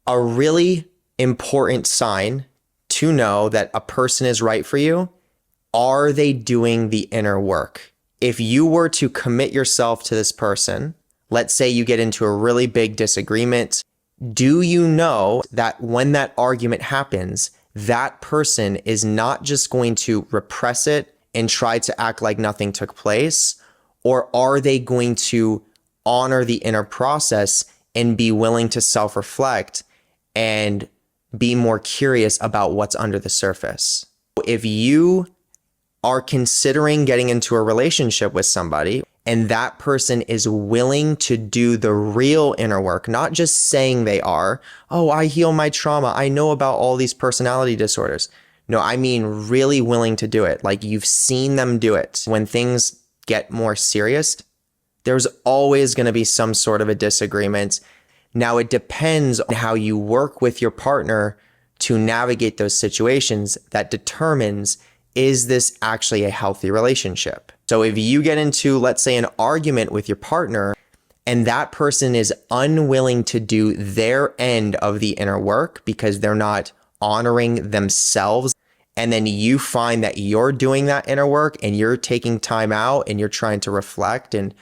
A really important sign to know that a person is right for you, are they doing the inner work? If you were to commit yourself to this person, let's say you get into a really big disagreement, do you know that when that argument happens, that person is not just going to repress it and try to act like nothing took place? Or are they going to honor the inner process and be willing to self-reflect and be more curious about what's under the surface? If you are considering getting into a relationship with somebody and that person is willing to do the real inner work, not just saying they are, oh, I heal my trauma, I know about all these personality disorders. No, I mean really willing to do it. Like you've seen them do it. When things get more serious, there's always going to be some sort of a disagreement. Now, it depends on how you work with your partner to navigate those situations that determines, is this actually a healthy relationship? So if you get into, let's say, an argument with your partner and that person is unwilling to do their end of the inner work because they're not honoring themselves, and then you find that you're doing that inner work and you're taking time out and you're trying to reflect and,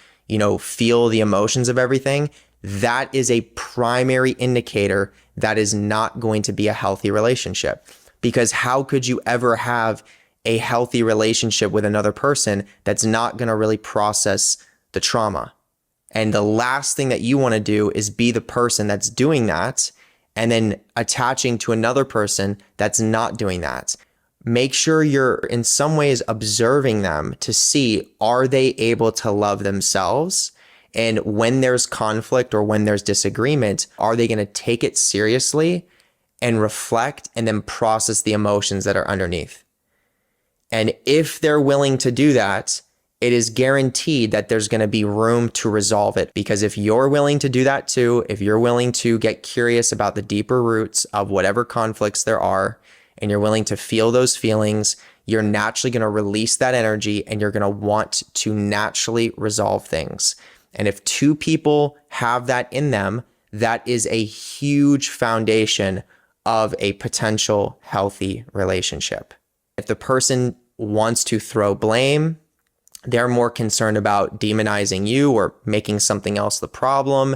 feel the emotions of everything, that is a primary indicator that is not going to be a healthy relationship. Because how could you ever have a healthy relationship with another person that's not going to really process the trauma? And the last thing that you want to do is be the person that's doing that and then attaching to another person that's not doing that. Make sure you're in some ways observing them to see, are they able to love themselves? And when there's conflict or when there's disagreement, are they going to take it seriously and reflect and then process the emotions that are underneath? And if they're willing to do that, it is guaranteed that there's going to be room to resolve it. Because if you're willing to do that too, if you're willing to get curious about the deeper roots of whatever conflicts there are, and you're willing to feel those feelings, you're naturally going to release that energy and you're going to want to naturally resolve things. And if two people have that in them, that is a huge foundation of a potential healthy relationship. If the person wants to throw blame, they're more concerned about demonizing you or making something else the problem,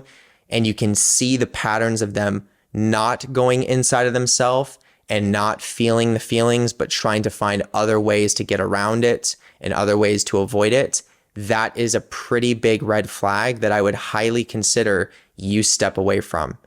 and you can see the patterns of them not going inside of themselves and not feeling the feelings, but trying to find other ways to get around it and other ways to avoid it, that is a pretty big red flag that I would highly consider you step away from.